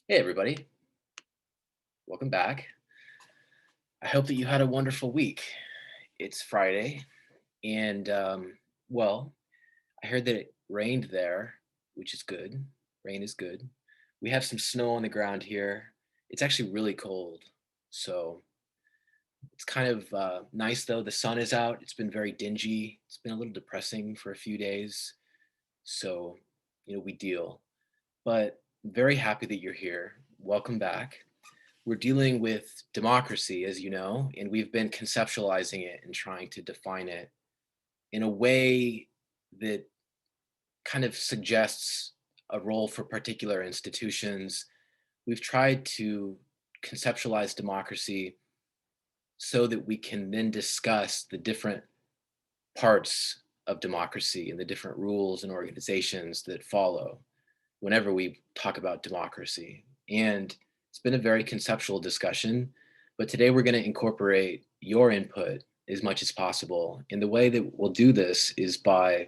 Hey, everybody. Welcome back. I hope that you had a wonderful week. It's Friday, and well, I heard that it rained there, which is good. Rain is good. We have some snow on the ground here. It's actually really cold. So it's kind of nice, though. The sun is out. It's been very dingy. It's been a little depressing for a few days. So, we deal. But very happy that you're here. Welcome back. We're dealing with democracy, as you know, and we've been conceptualizing it and trying to define it in a way that kind of suggests a role for particular institutions. We've tried to conceptualize democracy so that we can then discuss the different parts of democracy and the different rules and organizations that follow whenever we talk about democracy. And it's been a very conceptual discussion, but today we're going to incorporate your input as much as possible. And the way that we'll do this is by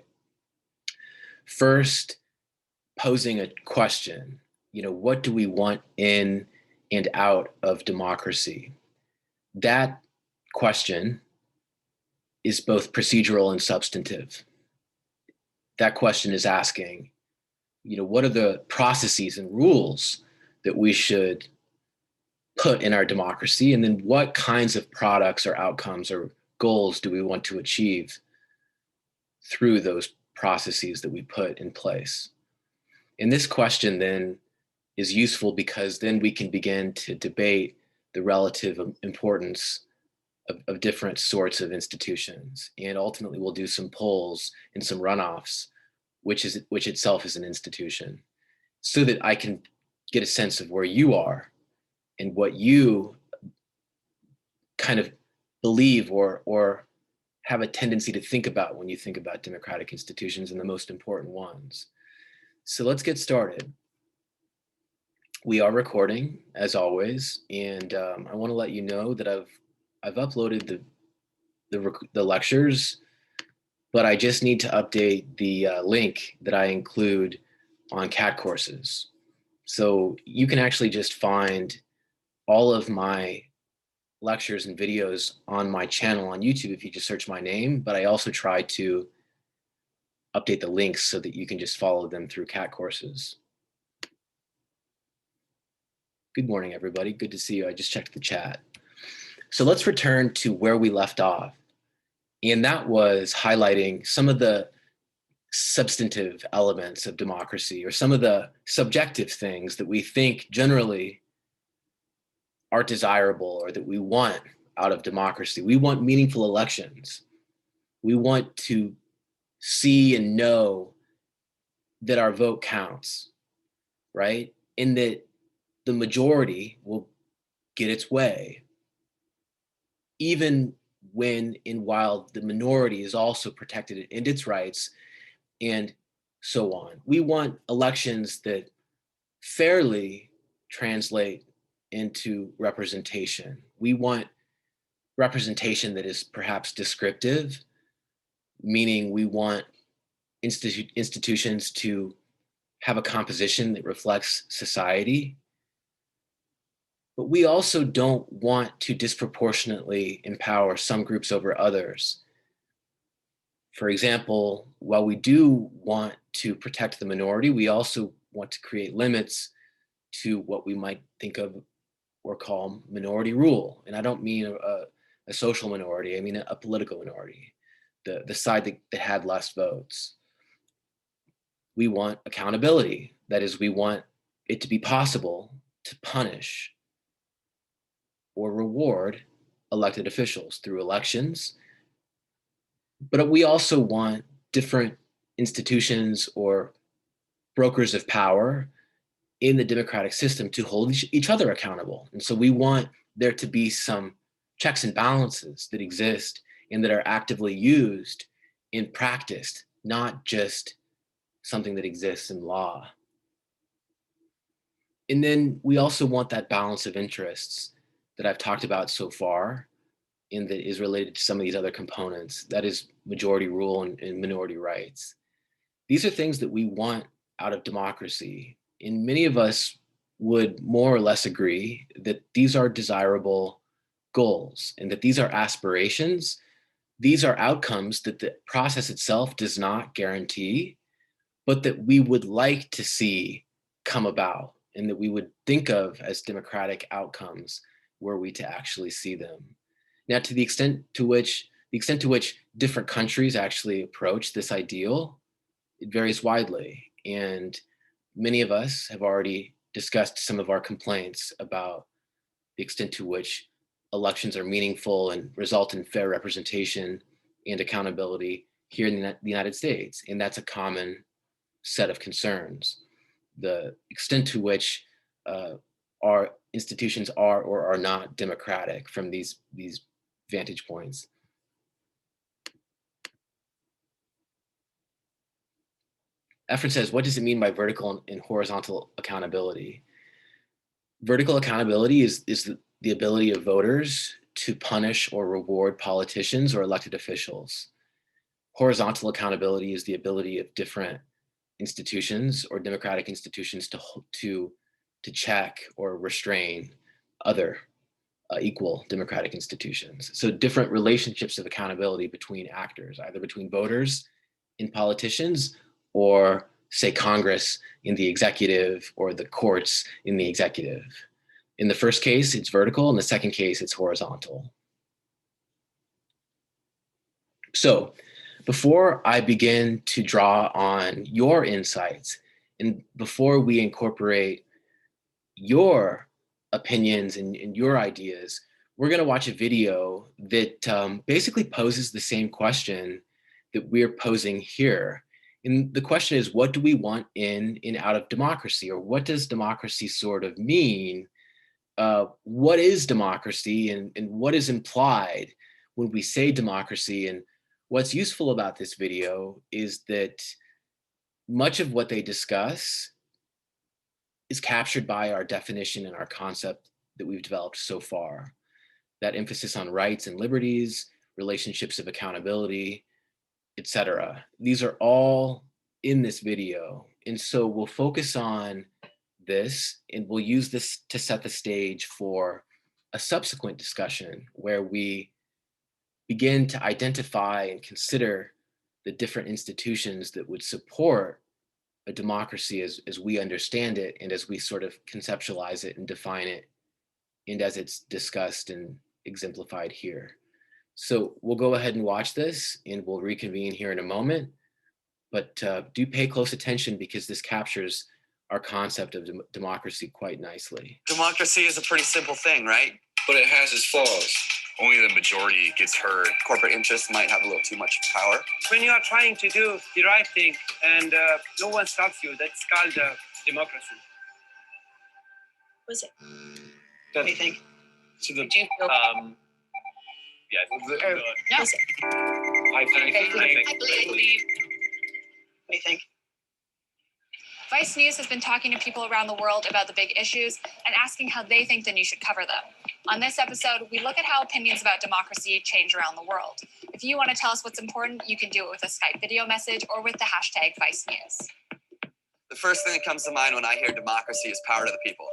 first posing a question. What do we want in and out of democracy? That question is both procedural and substantive. That question is asking, what are the processes and rules that we should put in our democracy? And then what kinds of products or outcomes or goals do we want to achieve through those processes that we put in place? And this question then is useful because then we can begin to debate the relative importance of different sorts of institutions. And ultimately we'll do some polls and some runoffs, which itself is an institution, so that I can get a sense of where you are and what you kind of believe or have a tendency to think about when you think about democratic institutions and the most important ones. So let's get started. We are recording, as always, and I want to let you know that I've uploaded the lectures, but I just need to update the link that I include on CAT courses. So you can actually just find all of my lectures and videos on my channel on YouTube if you just search my name, but I also try to update the links so that you can just follow them through CAT courses. Good morning, everybody. Good to see you. I just checked the chat. So let's return to where we left off. And that was highlighting some of the substantive elements of democracy, or some of the subjective things that we think generally are desirable or that we want out of democracy. We want meaningful elections. We want to see and know that our vote counts, right? And that the majority will get its way, even when and while the minority is also protected in its rights, and so on. We want elections that fairly translate into representation. We want representation that is perhaps descriptive, meaning we want institutions to have a composition that reflects society. But we also don't want to disproportionately empower some groups over others. For example, while we do want to protect the minority, we also want to create limits to what we might think of or call minority rule. And I don't mean a social minority, I mean a political minority, the side that had less votes. We want accountability. That is, we want it to be possible to punish or reward elected officials through elections. But we also want different institutions or brokers of power in the democratic system to hold each other accountable. And so we want there to be some checks and balances that exist and that are actively used and practiced, not just something that exists in law. And then we also want that balance of interests that I've talked about so far and that is related to some of these other components. That is majority rule and minority rights. These are things that we want out of democracy. And many of us would more or less agree that these are desirable goals and that these are aspirations. These are outcomes that the process itself does not guarantee, but that we would like to see come about and that we would think of as democratic outcomes were we to actually see them. Now, to the extent to which different countries actually approach this ideal, it varies widely. And many of us have already discussed some of our complaints about the extent to which elections are meaningful and result in fair representation and accountability here in the United States. And that's a common set of concerns. The extent to which our institutions are or are not democratic from these vantage points. Effort says, what does it mean by vertical and horizontal accountability? Vertical accountability is the ability of voters to punish or reward politicians or elected officials. Horizontal accountability is the ability of different institutions or democratic institutions to check or restrain other equal democratic institutions. So different relationships of accountability between actors, either between voters and politicians, or say Congress in the executive or the courts in the executive. In the first case, it's vertical. In the second case, it's horizontal. So before I begin to draw on your insights and before we incorporate your opinions and your ideas, we're going to watch a video that basically poses the same question that we're posing here. And the question is, what do we want in and out of democracy? Or what does democracy sort of mean? What is democracy and what is implied when we say democracy? And what's useful about this video is that much of what they discuss is captured by our definition and our concept that we've developed so far. That emphasis on rights and liberties, relationships of accountability, etc. These are all in this video. And so we'll focus on this and we'll use this to set the stage for a subsequent discussion where we begin to identify and consider the different institutions that would support a democracy as we understand it and as we sort of conceptualize it and define it and as it's discussed and exemplified here. So we'll go ahead and watch this and we'll reconvene here in a moment, but do pay close attention because this captures our concept of democracy quite nicely. Democracy is a pretty simple thing, right? But it has its flaws. Only the majority gets heard. Corporate interests might have a little too much power. When you are trying to do the right thing and no one stops you, that's called democracy. Was it? What do you think? To the, Did you feel yeah, no. Was it? I think. What do you think? Vice News has been talking to people around the world about the big issues and asking how they think the news should cover them. On this episode, we look at how opinions about democracy change around the world. If you want to tell us what's important, you can do it with a Skype video message or with the hashtag Vice News. The first thing that comes to mind when I hear democracy is power to the people.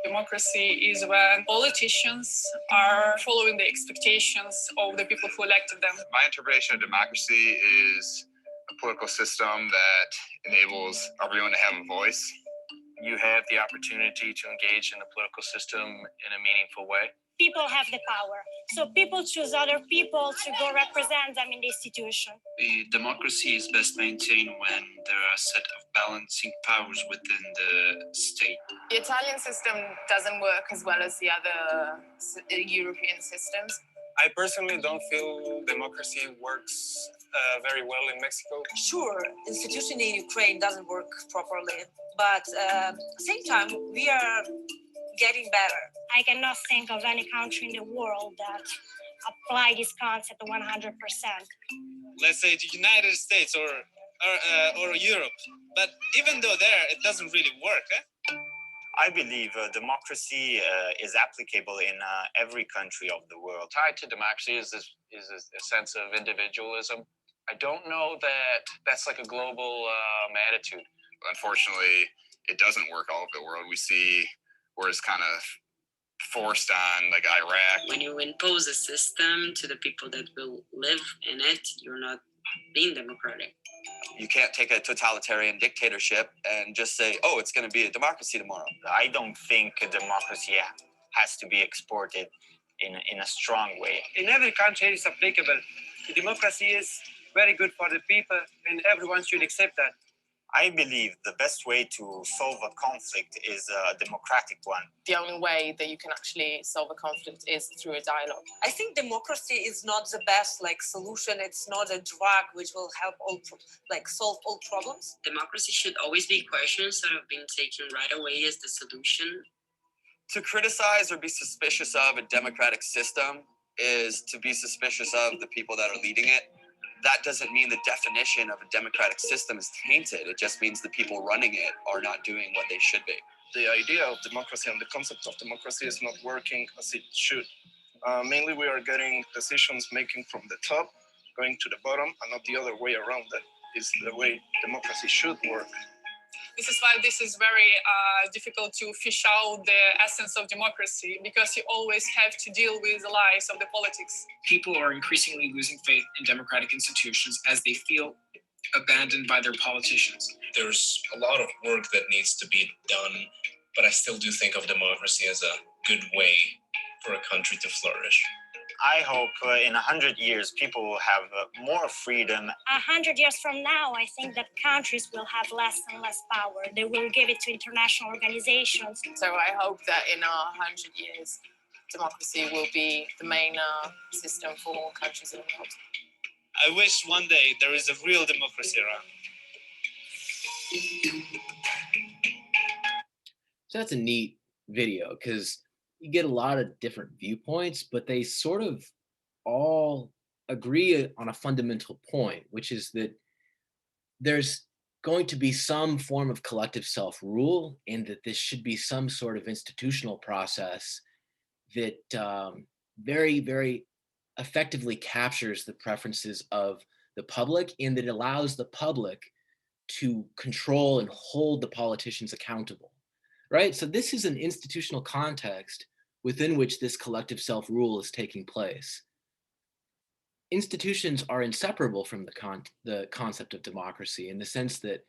Democracy is when politicians are following the expectations of the people who elected them. My interpretation of democracy is a political system that enables everyone to have a voice. You have the opportunity to engage in the political system in a meaningful way. People have the power. So people choose other people to go represent them in the institution. The democracy is best maintained when there are a set of balancing powers within the state. The Italian system doesn't work as well as the other European systems. I personally don't feel democracy works very well in Mexico. Sure, institution in Ukraine doesn't work properly, but at the same time, we are getting better. I cannot think of any country in the world that apply this concept 100%. Let's say the United States or Europe. But even though there, it doesn't really work. I believe democracy is applicable in every country of the world. Tied to democracy is a sense of individualism. I don't know that that's like a global attitude. Unfortunately, it doesn't work all over the world. We see where it's kind of forced on, like Iraq. When you impose a system to the people that will live in it, you're not being democratic. You can't take a totalitarian dictatorship and just say, oh, it's going to be a democracy tomorrow. I don't think a democracy has to be exported in a strong way. In every country, it's applicable. The democracy is very good for the people, and everyone should accept that. I believe the best way to solve a conflict is a democratic one. The only way that you can actually solve a conflict is through a dialogue. I think democracy is not the best solution. It's not a drug which will help solve all problems. Democracy should always be questioned instead of being taken right away as the solution. To criticize or be suspicious of a democratic system is to be suspicious of the people that are leading it. That doesn't mean the definition of a democratic system is tainted. It just means the people running it are not doing what they should be. The idea of democracy and the concept of democracy is not working as it should. Mainly we are getting decisions making from the top, going to the bottom, and not the other way around. That is the way democracy should work. This is why this is very difficult to fish out the essence of democracy, because you always have to deal with the lies of the politics. People are increasingly losing faith in democratic institutions as they feel abandoned by their politicians. There's a lot of work that needs to be done, but I still do think of democracy as a good way for a country to flourish. I hope in 100 years people will have more freedom. 100 years from now, I think that countries will have less and less power. They will give it to international organizations. So I hope that in 100 years, democracy will be the main system for all countries in the world. I wish one day there is a real democracy around. So that's a neat video because you get a lot of different viewpoints, but they sort of all agree on a fundamental point, which is that there's going to be some form of collective self-rule, and that this should be some sort of institutional process that very, very effectively captures the preferences of the public, and that allows the public to control and hold the politicians accountable. Right? So this is an institutional context within which this collective self-rule is taking place. Institutions are inseparable from the concept of democracy, in the sense that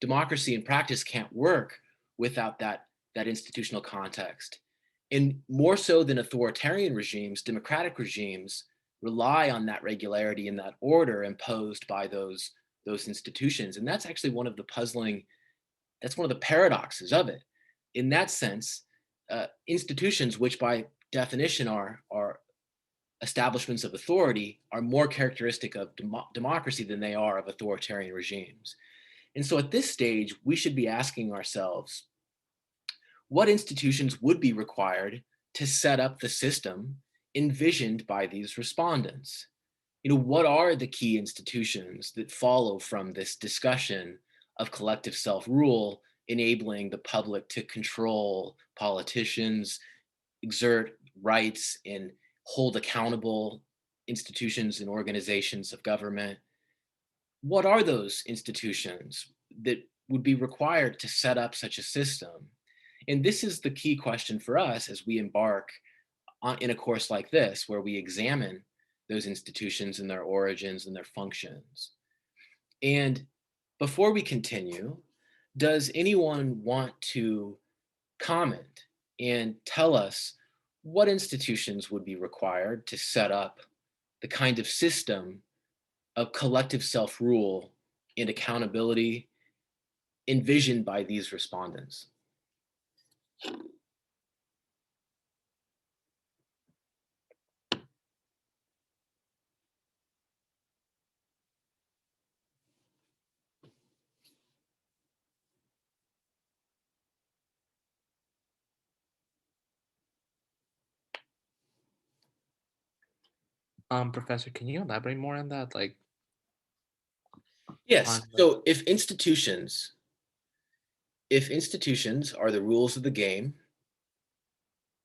democracy in practice can't work without that institutional context. And more so than authoritarian regimes, democratic regimes rely on that regularity and that order imposed by those institutions. And that's actually one of the paradoxes of it. In that sense, institutions, which by definition are establishments of authority, are more characteristic of democracy than they are of authoritarian regimes. And so at this stage, we should be asking ourselves, what institutions would be required to set up the system envisioned by these respondents? What are the key institutions that follow from this discussion of collective self-rule, enabling the public to control politicians, exert rights, and hold accountable institutions and organizations of government? What are those institutions that would be required to set up such a system? And this is the key question for us as we embark in a course like this, where we examine those institutions and their origins and their functions. And before we continue, does anyone want to comment and tell us what institutions would be required to set up the kind of system of collective self-rule and accountability envisioned by these respondents? Professor, can you elaborate more on that? Yes. So if institutions are the rules of the game,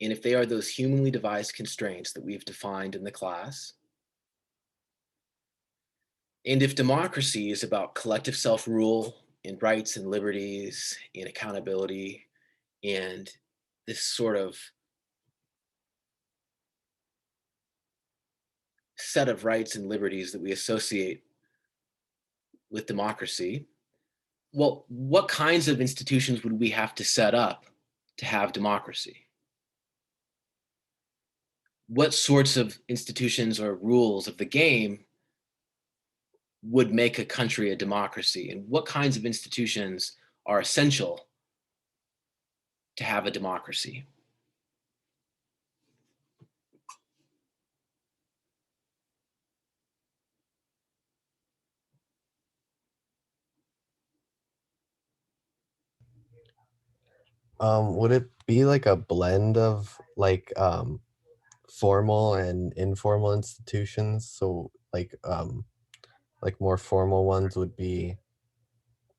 and if they are those humanly devised constraints that we've defined in the class, and if democracy is about collective self-rule and rights and liberties and accountability and this sort of set of rights and liberties that we associate with democracy, well, what kinds of institutions would we have to set up to have democracy? What sorts of institutions or rules of the game would make a country a democracy? And what kinds of institutions are essential to have a democracy? Would it be like a blend of formal and informal institutions? So like more formal ones would be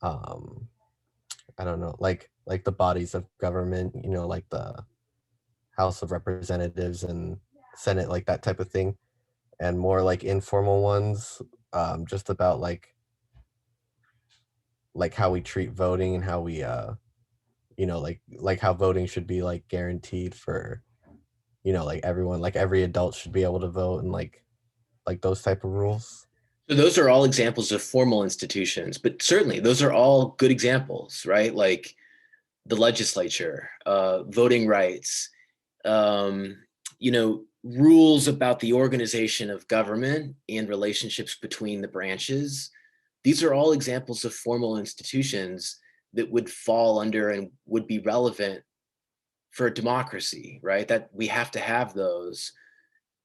um I don't know, like the bodies of government, you know, like the House of Representatives and Senate, like that type of thing, and more like informal ones, just about like how we treat voting and how we you know, like how voting should be like guaranteed for, you know, like everyone, like every adult should be able to vote, and like those type of rules. So those are all examples of formal institutions, but certainly those are all good examples, right? Like the legislature, voting rights, um, you know, rules about the organization of government and relationships between the branches. These are all examples of formal institutions that would fall under and would be relevant for a democracy, right? That we have to have those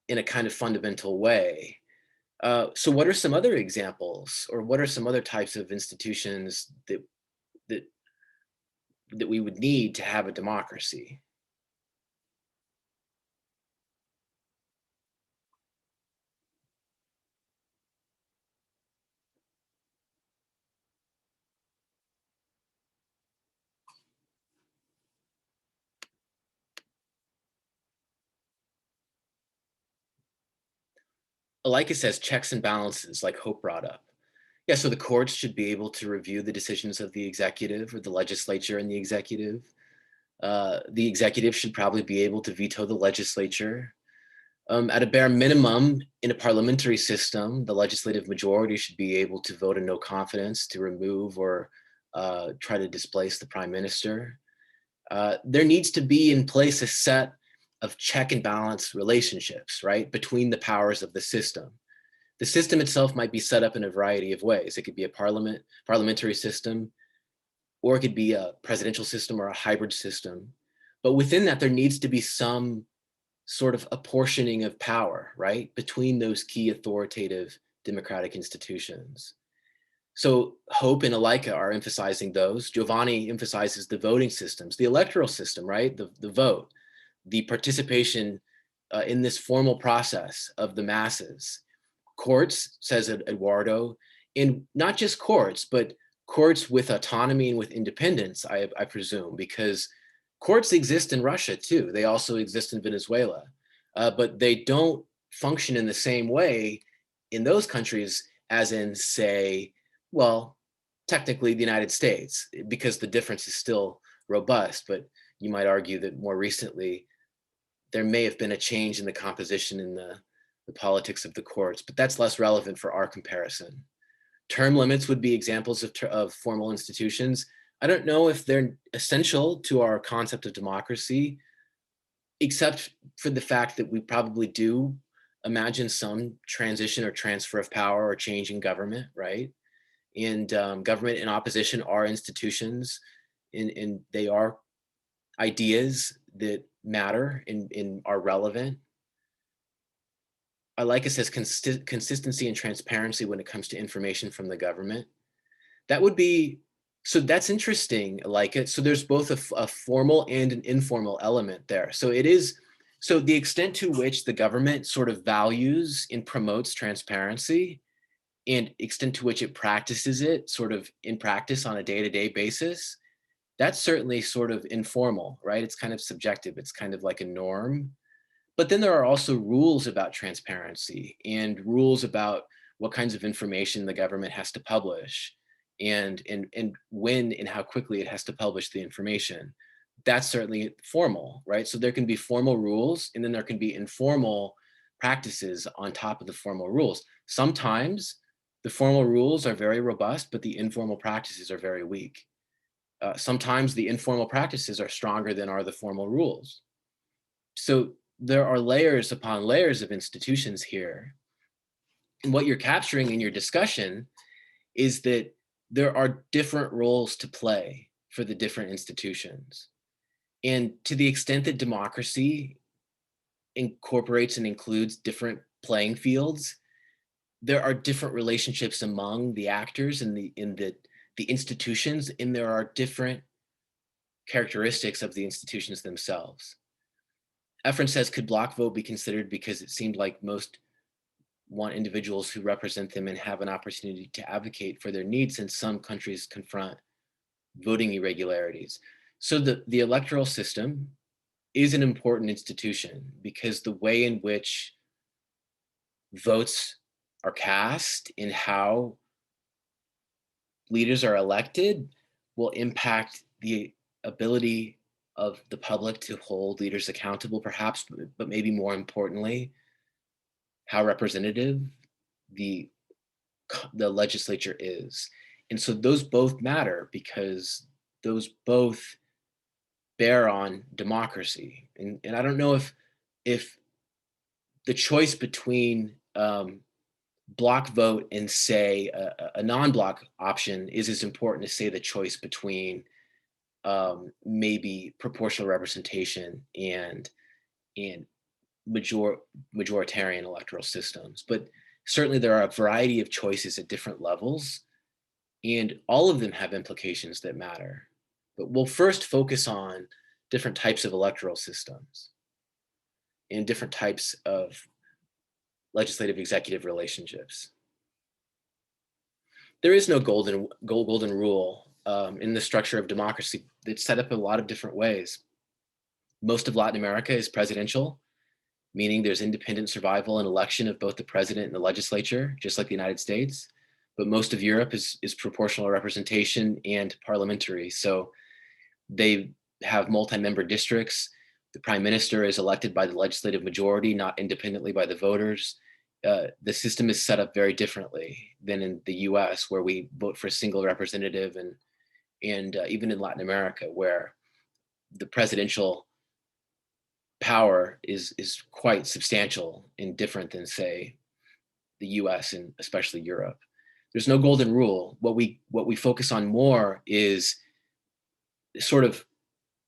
in a kind of fundamental way. So what are some other examples, or what are some other types of institutions that that we would need to have a democracy? Like it says, checks and balances, like Hope brought up. Yeah, so the courts should be able to review the decisions of the executive or the legislature and the executive. The executive should probably be able to veto the legislature. At a bare minimum, in a parliamentary system, the legislative majority should be able to vote a no confidence to remove or try to displace the prime minister. There needs to be in place a set of check and balance relationships, right, between the powers of the system. The system itself might be set up in a variety of ways. It could be a parliamentary system, or it could be a presidential system or a hybrid system. But within that, there needs to be some sort of apportioning of power, right, between those key authoritative democratic institutions. So Hope and Alika are emphasizing those. Giovanni emphasizes the voting systems, the electoral system, right, the vote, the participation in this formal process of the masses. Courts, says Eduardo, and not just courts, but courts with autonomy and with independence, I presume, because courts exist in Russia too. They also exist in Venezuela, but they don't function in the same way in those countries as in, say, well, technically the United States, because the difference is still robust. But you might argue that more recently, there may have been a change in the composition in the politics of the courts, but that's less relevant for our comparison. Term limits would be examples of formal institutions. I don't know if they're essential to our concept of democracy, except for the fact that we probably do imagine some transition or transfer of power or change in government, right? And government and opposition are institutions, and they are ideas that matter and are relevant. I like it says consistency and transparency when it comes to information from the government. That would be, so that's interesting, I like it. So there's both a formal and an informal element there. So it is, so the extent to which the government sort of values and promotes transparency, and extent to which it practices it sort of in practice on a day-to-day basis, that's certainly sort of informal, right? It's kind of subjective. It's kind of like a norm. But then there are also rules about transparency and rules about what kinds of information the government has to publish, and when and how quickly it has to publish the information. that's certainly formal, right? So there can be formal rules, and then there can be informal practices on top of the formal rules. Sometimes the formal rules are very robust, but the informal practices are very weak. Sometimes the informal practices are stronger than are the formal rules. So there are layers upon layers of institutions here. And what you're capturing in your discussion is that there are different roles to play for the different institutions. And to the extent that democracy incorporates and includes different playing fields, there are different relationships among the actors and the institutions, and there are different characteristics of the institutions themselves. Efren says, could block vote be considered because it seemed like most want individuals who represent them and have an opportunity to advocate for their needs, and some countries confront voting irregularities. So the electoral system is an important institution because the way in which votes are cast and how leaders are elected will impact the ability of the public to hold leaders accountable, perhaps, but maybe more importantly, how representative the legislature is. And so those both matter because those both bear on democracy. And I don't know if the choice between block vote and say a non-block option is as important as say the choice between maybe proportional representation and majoritarian electoral systems. But certainly there are a variety of choices at different levels, and all of them have implications that matter. But we'll first focus on different types of electoral systems and different types of legislative executive relationships. There is no golden rule in the structure of democracy. It's set up in a lot of different ways. Most of Latin America is presidential, meaning there's independent survival and election of both the president and the legislature, just like the United States. But most of Europe is proportional representation and parliamentary. So they have multi-member districts. The prime minister is elected by the legislative majority, not independently by the voters. The system is set up very differently than in the US, where we vote for a single representative, and even in Latin America, where the presidential power is quite substantial and different than, say, the US and especially Europe. There's no golden rule. What we focus on more is sort of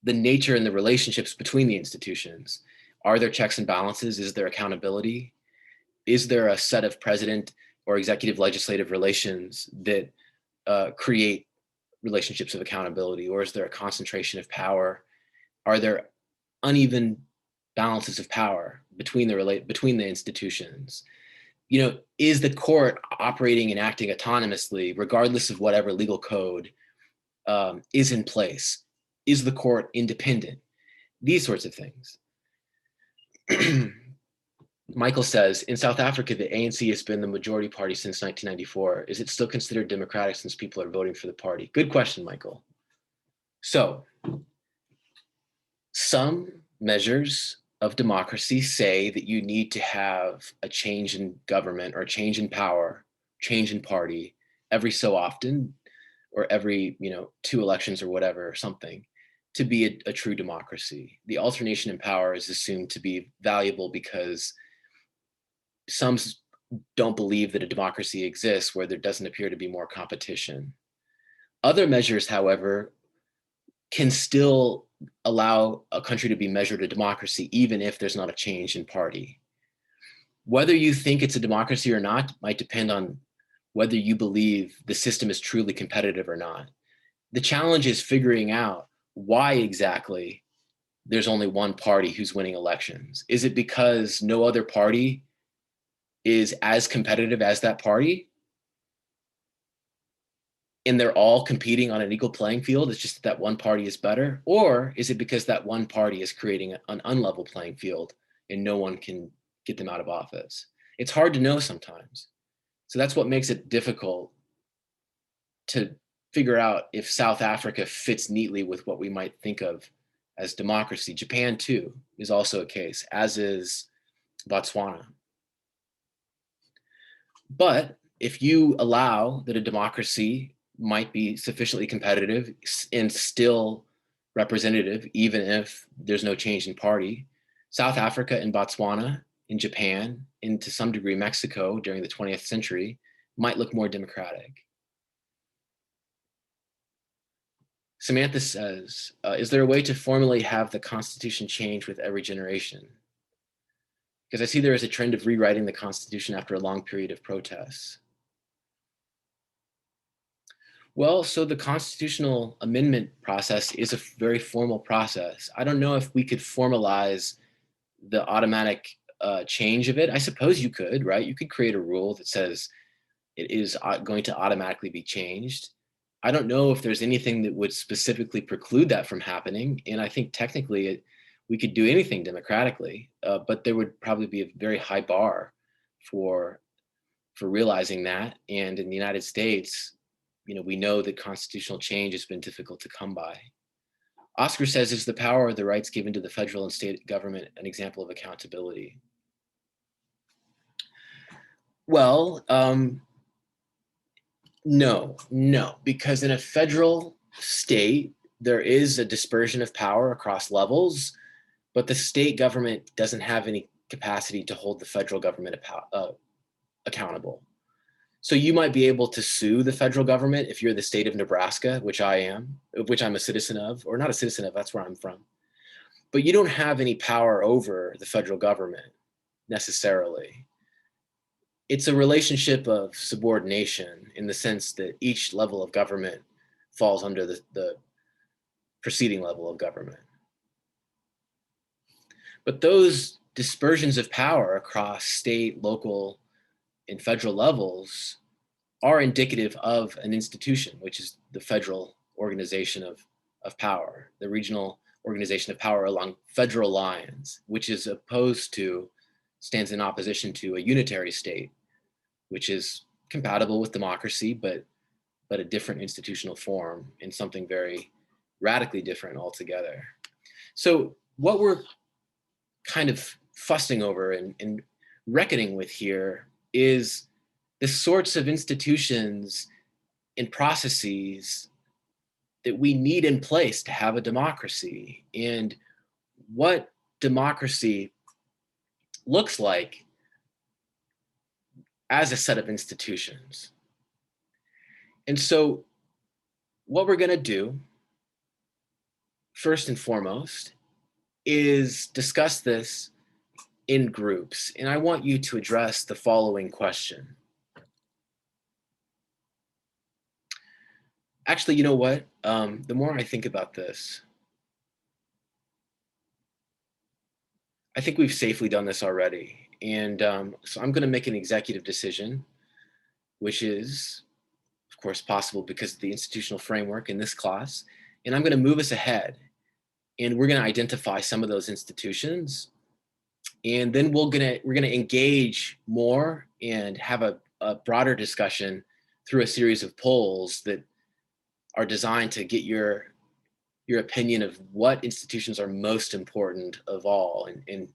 the nature and the relationships between the institutions. Are there checks and balances? Is there accountability? Is there a set of president or executive legislative relations that create relationships of accountability? Or is there a concentration of power? Are there uneven balances of power between the institutions? You know, is the court operating and acting autonomously, regardless of whatever legal code is in place? Is the court independent? These sorts of things. Michael says, in South Africa, the ANC has been the majority party since 1994. Is it still considered democratic since people are voting for the party? Good question, Michael. So, some measures of democracy say that you need to have a change in government or a change in power, change in party every so often, or every 2 elections or whatever, or something, to be a true democracy. The alternation in power is assumed to be valuable because some don't believe that a democracy exists where there doesn't appear to be more competition. Other measures, however, can still allow a country to be measured a democracy even if there's not a change in party. Whether you think it's a democracy or not might depend on whether you believe the system is truly competitive or not. The challenge is figuring out why exactly there's only one party who's winning elections. Is it because no other party is as competitive as that party, and they're all competing on an equal playing field? It's just that one party is better? Or is it because that one party is creating an unlevel playing field and no one can get them out of office? It's hard to know sometimes. So that's what makes it difficult to figure out if South Africa fits neatly with what we might think of as democracy. Japan, too, is also a case, as is Botswana. But if you allow that a democracy might be sufficiently competitive and still representative, even if there's no change in party, South Africa and Botswana, in Japan, and to some degree Mexico during the 20th century, might look more democratic. Samantha says, is there a way to formally have the Constitution change with every generation? Because I see there is a trend of rewriting the Constitution after a long period of protests. Well, so the constitutional amendment process is a very formal process. I don't know if we could formalize the automatic change of it. I suppose you could, right? You could create a rule that says it is going to automatically be changed. I don't know if there's anything that would specifically preclude that from happening. And I think technically we could do anything democratically, but there would probably be a very high bar for realizing that. And in the United States, we know that constitutional change has been difficult to come by. Oscar says, is the power or the rights given to the federal and state government an example of accountability? Well, no, because in a federal state, there is a dispersion of power across levels, but the state government doesn't have any capacity to hold the federal government accountable. So you might be able to sue the federal government if you're the state of Nebraska, which I am, which I'm a citizen of, or not a citizen of, that's where I'm from. But you don't have any power over the federal government necessarily. It's a relationship of subordination in the sense that each level of government falls under the preceding level of government. But those dispersions of power across state, local, and federal levels are indicative of an institution, which is the federal organization of power, the regional organization of power along federal lines, which is stands in opposition to a unitary state, which is compatible with democracy, but a different institutional form and something very radically different altogether. So what we're kind of fussing over and reckoning with here is the sorts of institutions and processes that we need in place to have a democracy, and what democracy looks like as a set of institutions. And so what we're going to do, first and foremost, is discuss this in groups. And I want you to address the following question. Actually, you know what? The more I think about this, I think we've safely done this already. And so I'm going to make an executive decision, which is, of course, possible because of the institutional framework in this class. And I'm going to move us ahead. And we're going to identify some of those institutions. And then we're going to engage more and have a broader discussion through a series of polls that are designed to get your opinion of what institutions are most important of all, and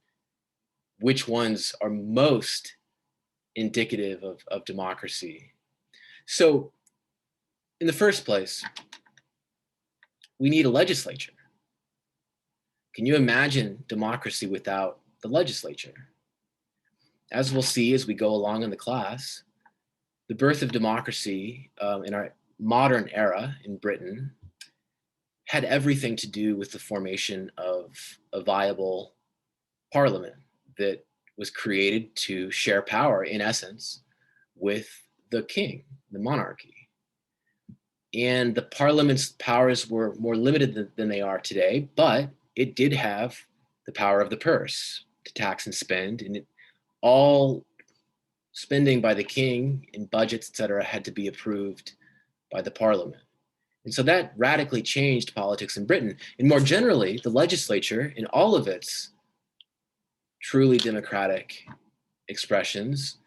which ones are most indicative of democracy. So in the first place, we need a legislature. Can you imagine democracy without the legislature? As we'll see as we go along in the class, the birth of democracy in our modern era in Britain had everything to do with the formation of a viable parliament that was created to share power, in essence, with the king, the monarchy. And the parliament's powers were more limited than they are today, but it did have the power of the purse to tax and spend, and all spending by the king in budgets, et cetera, had to be approved by the parliament. And so that radically changed politics in Britain. And more generally, the legislature, in all of its truly democratic expressions,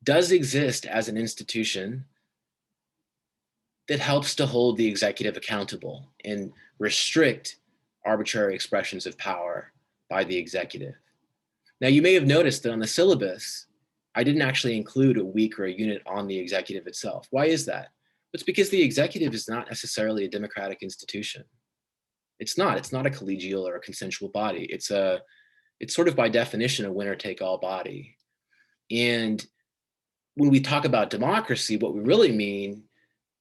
does exist as an institution that helps to hold the executive accountable and restrict arbitrary expressions of power by the executive. Now, you may have noticed that on the syllabus, I didn't actually include a week or a unit on the executive itself. Why is that? It's because the executive is not necessarily a democratic institution. It's not a collegial or a consensual body. It's sort of by definition a winner-take-all body. And when we talk about democracy, what we really mean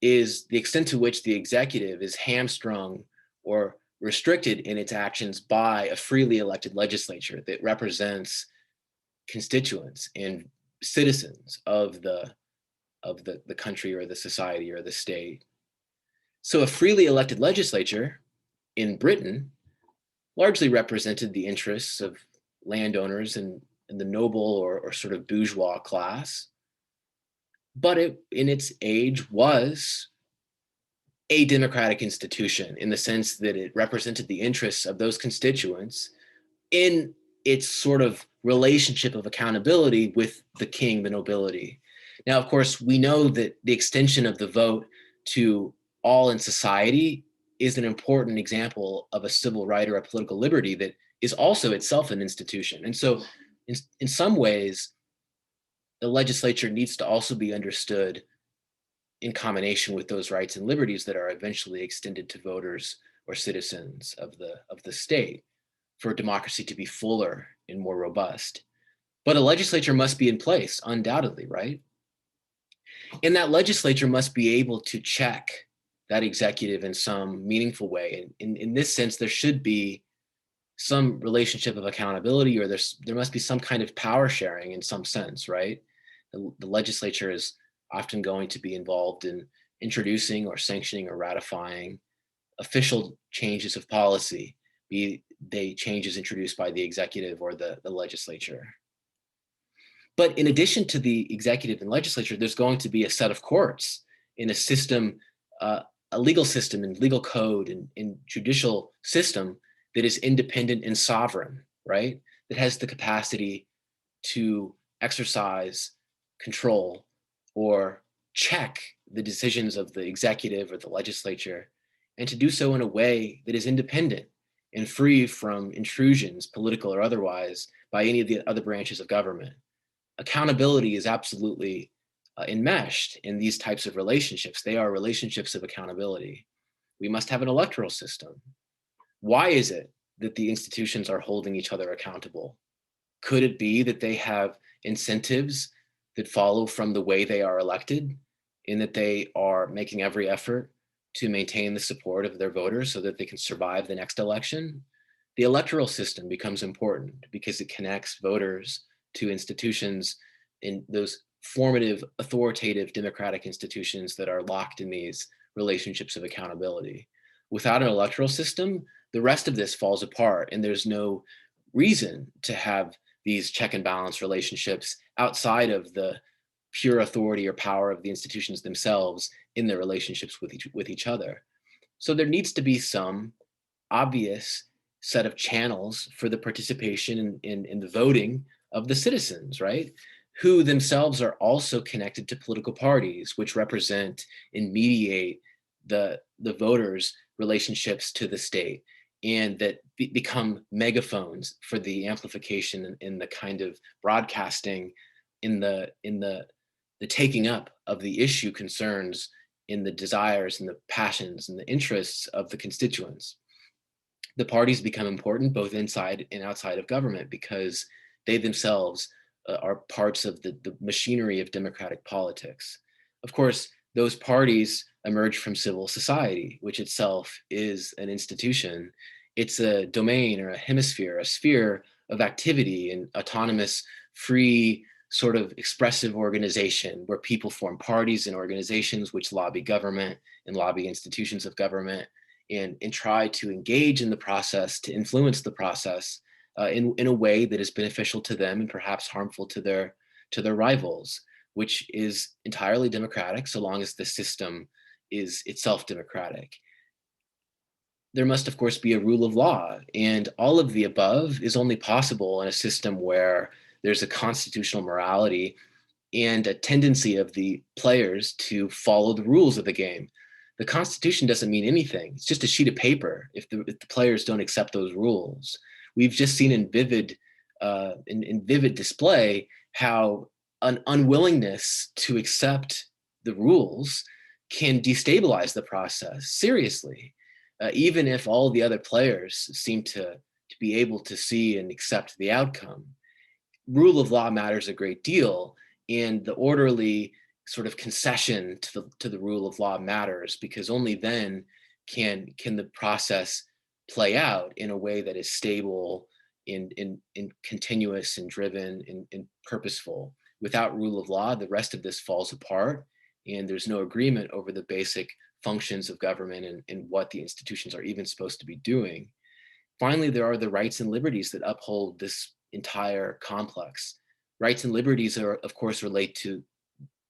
is the extent to which the executive is hamstrung or restricted in its actions by a freely elected legislature that represents constituents and citizens of the country or the society or the state. So a freely elected legislature in Britain largely represented the interests of landowners and the noble or sort of bourgeois class, but it in its age was a democratic institution in the sense that it represented the interests of those constituents in its sort of relationship of accountability with the king, the nobility. Now, of course, we know that the extension of the vote to all in society is an important example of a civil right or a political liberty that is also itself an institution. And so in some ways, the legislature needs to also be understood in combination with those rights and liberties that are eventually extended to voters or citizens of the state for democracy to be fuller and more robust. But a legislature must be in place, undoubtedly, right? And that legislature must be able to check that executive in some meaningful way. And in this sense, there should be some relationship of accountability, or there must be some kind of power sharing in some sense, right? The legislature is often going to be involved in introducing or sanctioning or ratifying official changes of policy, be they changes introduced by the executive or the legislature. But in addition to the executive and legislature, there's going to be a set of courts in a system, a legal system and legal code and judicial system that is independent and sovereign, right? That has the capacity to exercise control or check the decisions of the executive or the legislature, and to do so in a way that is independent and free from intrusions, political or otherwise, by any of the other branches of government. Accountability is absolutely enmeshed in these types of relationships. They are relationships of accountability. We must have an electoral system. Why is it that the institutions are holding each other accountable? Could it be that they have incentives that follow from the way they are elected, in that they are making every effort to maintain the support of their voters so that they can survive the next election? The electoral system becomes important because it connects voters to institutions in those formative, authoritative democratic institutions that are locked in these relationships of accountability. Without an electoral system, the rest of this falls apart, and there's no reason to have these check and balance relationships outside of the pure authority or power of the institutions themselves in their relationships with each other. So there needs to be some obvious set of channels for the participation in the voting of the citizens, right? Who themselves are also connected to political parties, which represent and mediate the voters' relationships to the state, and that become megaphones for the amplification and the kind of broadcasting in the taking up of the issue concerns, in the desires and the passions and the interests of the constituents. The parties become important both inside and outside of government because they themselves are parts of the machinery of democratic politics. Of course, those parties emerge from civil society, which itself is an institution. It's a domain or a hemisphere, a sphere of activity and autonomous, free, sort of expressive organization where people form parties and organizations which lobby government and lobby institutions of government and try to engage in the process, to influence the process in a way that is beneficial to them and perhaps harmful to their rivals, which is entirely democratic so long as the system is itself democratic. There must, of course, be a rule of law, and all of the above is only possible in a system where there's a constitutional morality and a tendency of the players to follow the rules of the game. the Constitution doesn't mean anything. It's just a sheet of paper if the players don't accept those rules. We've just seen in vivid display how an unwillingness to accept the rules can destabilize the process seriously, even if all the other players seem to be able to see and accept the outcome. Rule of law matters a great deal, and the orderly sort of concession to the rule of law matters, because only then can the process play out in a way that is stable, in continuous and driven and purposeful. Without rule of law, the rest of this falls apart, and there's no agreement over the basic functions of government and what the institutions are even supposed to be doing. Finally, there are the rights and liberties that uphold this entire complex. Rights and liberties are, of course, relate to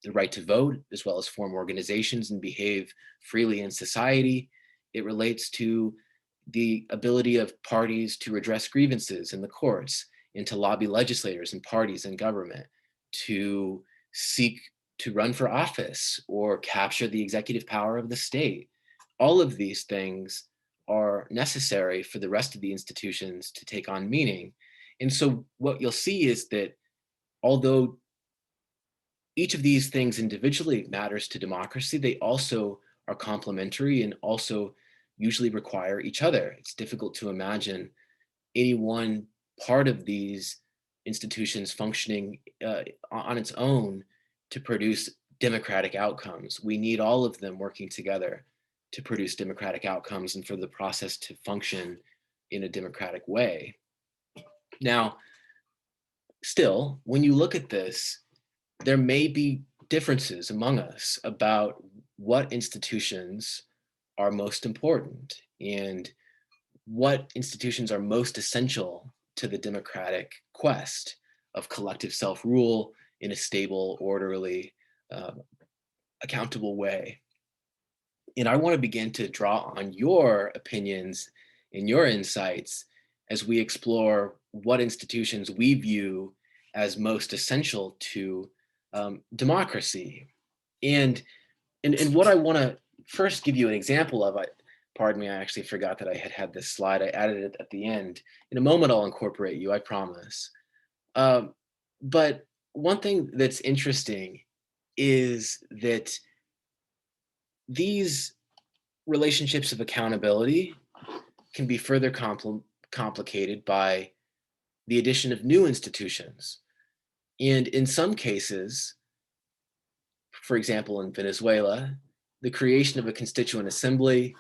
the right to vote, as well as form organizations and behave freely in society. It relates to the ability of parties to redress grievances in the courts and to lobby legislators and parties and government, to seek to run for office or capture the executive power of the state. All of these things are necessary for the rest of the institutions to take on meaning. And so what you'll see is that although each of these things individually matters to democracy, they also are complementary and also usually require each other. It's difficult to imagine any one part of these institutions functioning on its own to produce democratic outcomes. We need all of them working together to produce democratic outcomes and for the process to function in a democratic way. Now, still, when you look at this, there may be differences among us about what institutions are most important and what institutions are most essential to the democratic quest of collective self-rule in a stable, orderly, accountable way. And I want to begin to draw on your opinions and your insights as we explore what institutions we view as most essential to democracy. And what I want to first give you an example of, pardon me, I actually forgot that I had this slide. I added it at the end. In a moment, I'll incorporate you, I promise. But one thing that's interesting is that these relationships of accountability can be further complicated by the addition of new institutions. And in some cases, for example, in Venezuela, the creation of a constituent assembly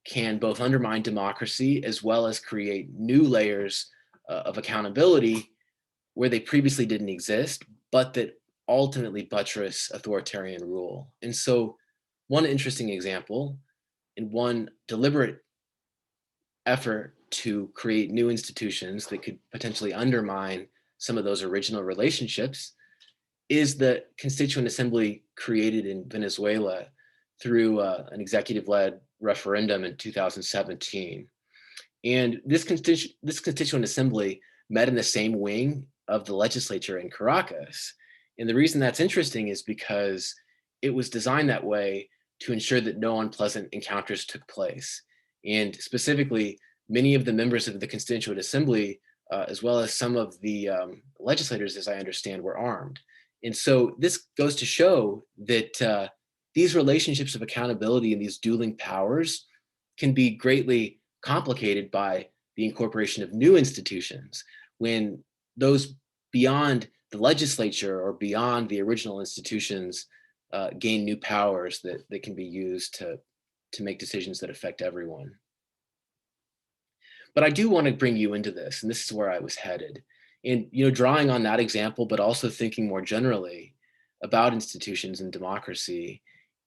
can both undermine democracy as well as create new layers of accountability where they previously didn't exist, but that ultimately buttress authoritarian rule. And so one interesting example and one deliberate effort to create new institutions that could potentially undermine some of those original relationships is the Constituent Assembly created in Venezuela through an executive-led referendum in 2017. And this Constituent Assembly met in the same wing of the legislature in Caracas. And the reason that's interesting is because it was designed that way to ensure that no unpleasant encounters took place. And specifically, many of the members of the Constituent Assembly, as well as some of the legislators, as I understand, were armed. And so this goes to show that these relationships of accountability and these dueling powers can be greatly complicated by the incorporation of new institutions when those beyond the legislature or beyond the original institutions gain new powers that can be used to make decisions that affect everyone. But I do want to bring you into this, and this is where I was headed. And drawing on that example, but also thinking more generally about institutions and democracy,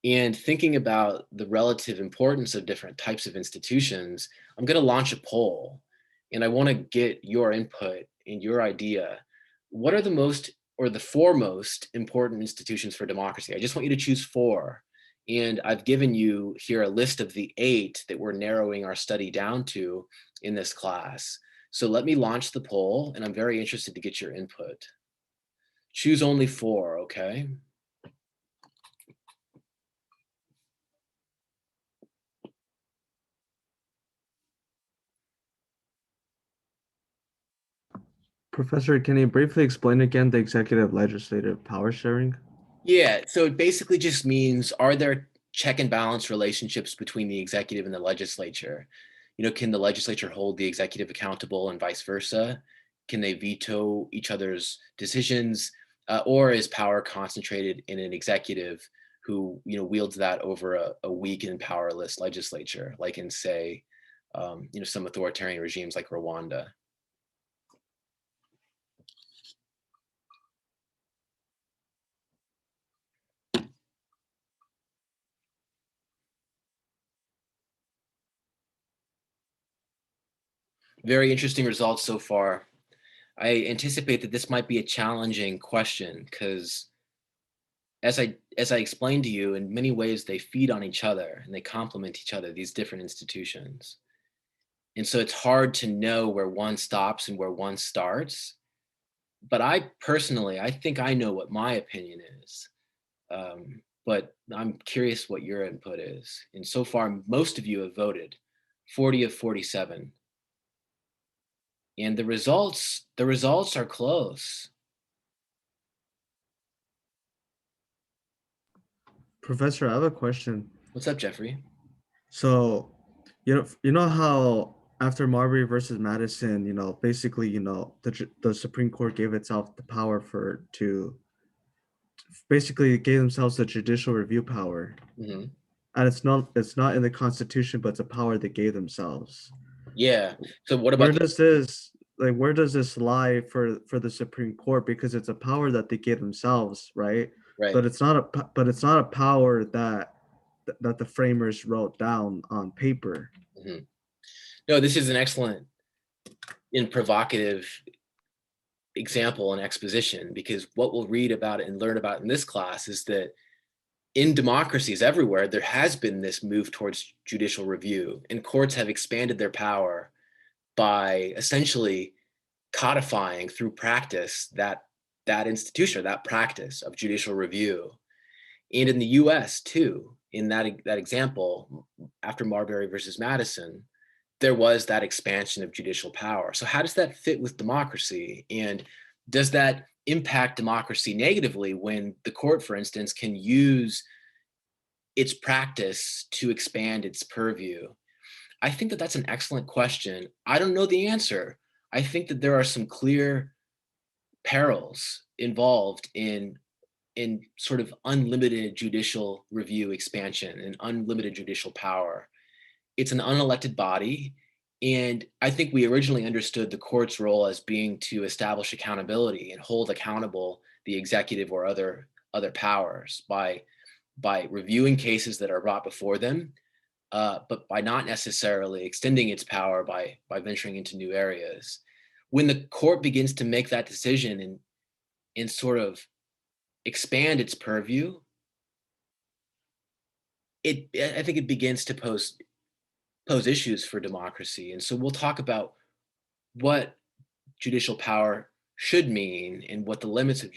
and thinking about the relative importance of different types of institutions, I'm going to launch a poll, and I want to get your input and your idea. What are the most or the four most important institutions for democracy? I just want you to choose four. And I've given you here a list of the 8 that we're narrowing our study down to in this class. So let me launch the poll, and I'm very interested to get your input. Choose only 4, okay? Professor, can you briefly explain again the executive legislative power sharing? Yeah, so it basically just means, are there check and balance relationships between the executive and the legislature? Can the legislature hold the executive accountable and vice versa? Can they veto each other's decisions? Or is power concentrated in an executive who, wields that over a weak and powerless legislature, like in, say, some authoritarian regimes like Rwanda? Very interesting results so far. I anticipate that this might be a challenging question because, as I explained to you, in many ways they feed on each other and they complement each other, these different institutions. And so it's hard to know where one stops and where one starts. But I personally, I think I know what my opinion is. But I'm curious what your input is. And so far, most of you have voted, 40 of 47. And the results are close. Professor, I have a question. What's up, Jeffrey? So, you know how after Marbury versus Madison, basically, the Supreme Court gave itself the power to basically gave themselves the judicial review power. Mm-hmm. And it's not in the Constitution, but it's a power they gave themselves. Yeah. So what Where about does this lie for the Supreme Court? Because it's a power that they gave themselves, right? Right. But it's not a power that the framers wrote down on paper. Mm-hmm. No, this is an excellent and provocative example and exposition, because what we'll read about and learn about in this class is that in democracies everywhere, there has been this move towards judicial review, and courts have expanded their power by essentially codifying through practice that institution, or that practice of judicial review. And in the US too, in that example, after Marbury versus Madison, there was that expansion of judicial power. So how does that fit with democracy? And does that impact democracy negatively when the court, for instance, can use its practice to expand its purview? I think that that's an excellent question. I don't know the answer. I think that there are some clear perils involved in sort of unlimited judicial review expansion and unlimited judicial power. It's an unelected body, and I think we originally understood the court's role as being to establish accountability and hold accountable the executive or other powers by reviewing cases that are brought before them, but by not necessarily extending its power by venturing into new areas. When the court begins to make that decision and sort of expand its purview, I think it begins to pose issues for democracy. And so we'll talk about what judicial power should mean and what the limits of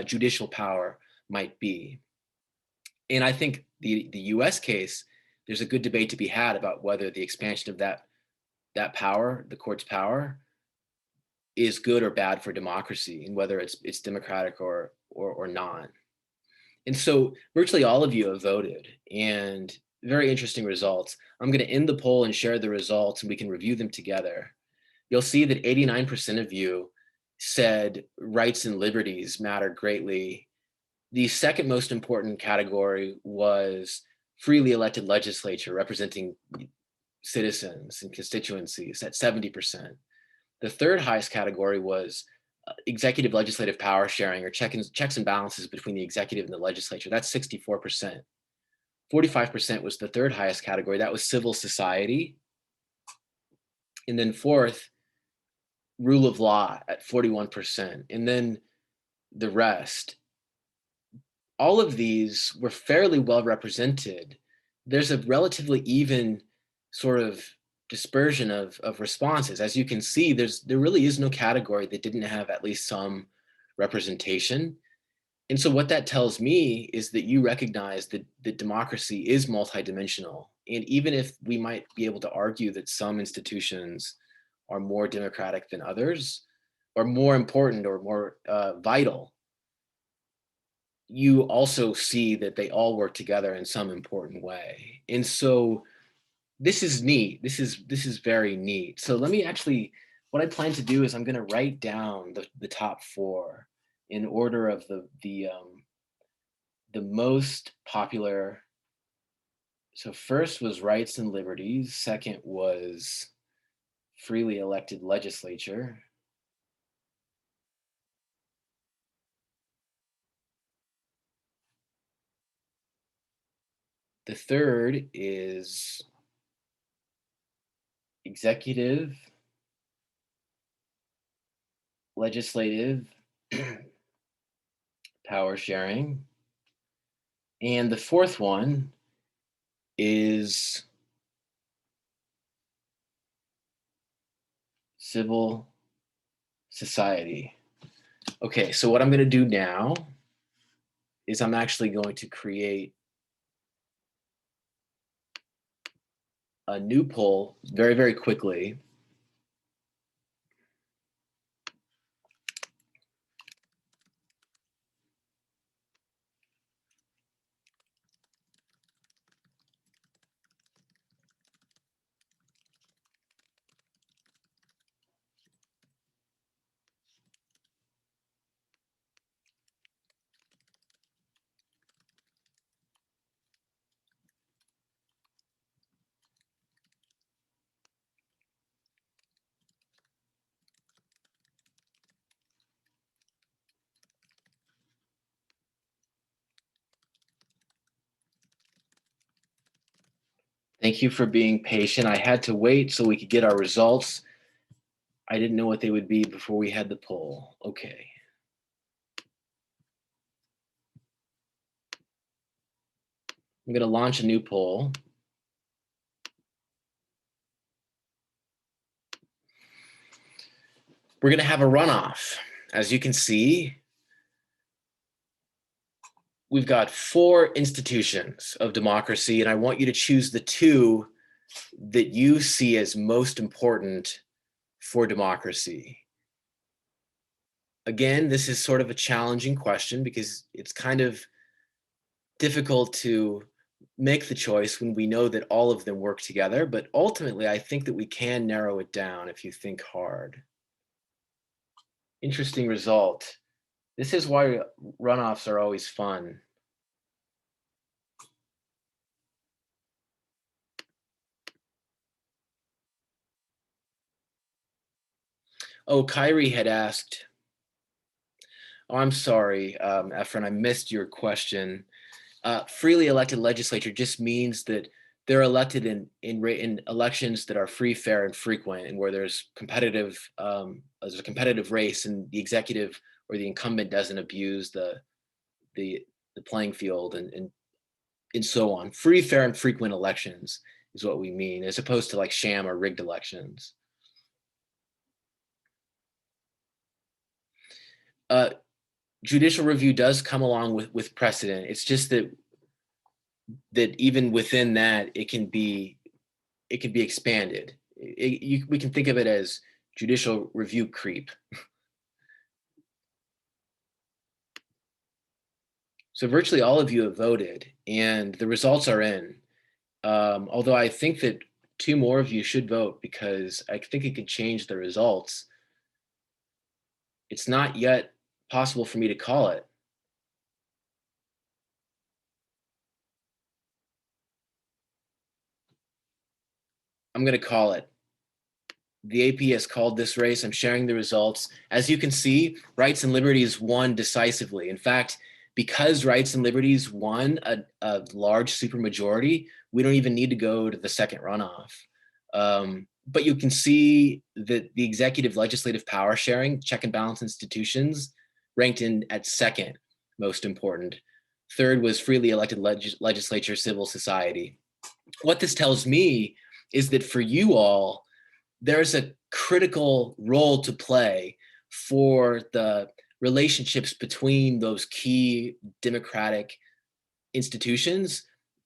judicial power might be. And I think the US case, there's a good debate to be had about whether the expansion of that power, the court's power, is good or bad for democracy, and whether it's democratic or not. And so virtually all of you have voted, and very interesting results. I'm going to end the poll and share the results, and we can review them together. You'll see that 89% of you said rights and liberties matter greatly. The second most important category was freely elected legislature representing citizens and constituencies at 70%. The third highest category was executive legislative power sharing, or checks and balances between the executive and the legislature. That's 64%. 45% was the third highest category. That was civil society. And then fourth, rule of law at 41%. And then the rest. All of these were fairly well represented. There's a relatively even sort of dispersion of responses. As you can see, there really is no category that didn't have at least some representation. And so what that tells me is that you recognize that democracy is multidimensional. And even if we might be able to argue that some institutions are more democratic than others, or more important or more vital, you also see that they all work together in some important way. And so this is neat. This is very neat. So let me actually, what I plan to do is I'm going to write down the top four in order of the most popular. So first was rights and liberties. Second was freely elected legislature. The third is executive, legislative, power sharing. And the fourth one is civil society. Okay, so what I'm going to do now is I'm actually going to create a new poll very, very quickly. Thank you for being patient. I had to wait so we could get our results. I didn't know what they would be before we had the poll. Okay. I'm going to launch a new poll. We're going to have a runoff. As you can see, we've got 4 institutions of democracy, and I want you to choose the 2 that you see as most important for democracy. Again, this is sort of a challenging question because it's kind of difficult to make the choice when we know that all of them work together, but ultimately I think that we can narrow it down if you think hard. Interesting result. This is why runoffs are always fun. Oh, Kyrie had asked, oh, I'm sorry, Efren, I missed your question. Freely elected legislature just means that they're elected in elections that are free, fair, and frequent, and where there's a competitive race, and the executive or the incumbent doesn't abuse the playing field and so on. Free, fair, and frequent elections is what we mean, as opposed to like sham or rigged elections. Judicial review does come along with precedent. It's just that even within that, it can be expanded. We can think of it as judicial review creep. So virtually all of you have voted, and the results are in. Although I think that 2 more of you should vote because I think it could change the results. It's not yet possible for me to call it. I'm going to call it. The AP has called this race. I'm sharing the results. As you can see, rights and liberties won decisively. In fact, because rights and liberties won a large supermajority, we don't even need to go to the second runoff. But you can see that the executive legislative power sharing, check and balance institutions, ranked in at second most important. Third was freely elected legislature, civil society. What this tells me is that for you all, there's a critical role to play for the relationships between those key democratic institutions,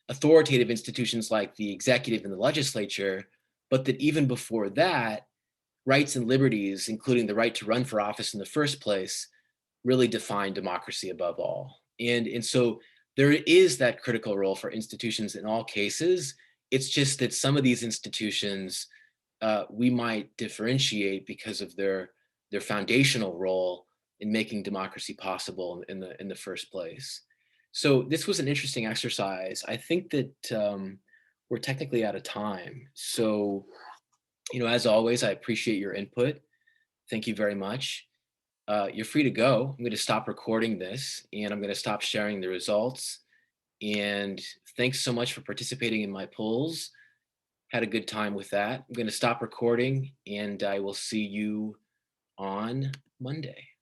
authoritative institutions like the executive and the legislature, but that even before that, rights and liberties, including the right to run for office in the first place, really define democracy above all. And so there is that critical role for institutions in all cases. It's just that some of these institutions we might differentiate because of their foundational role in making democracy possible in the first place. So this was an interesting exercise. I think that we're technically out of time. So, as always, I appreciate your input. Thank you very much. You're free to go. I'm going to stop recording this and I'm going to stop sharing the results. And thanks so much for participating in my polls. Had a good time with that. I'm going to stop recording and I will see you on Monday.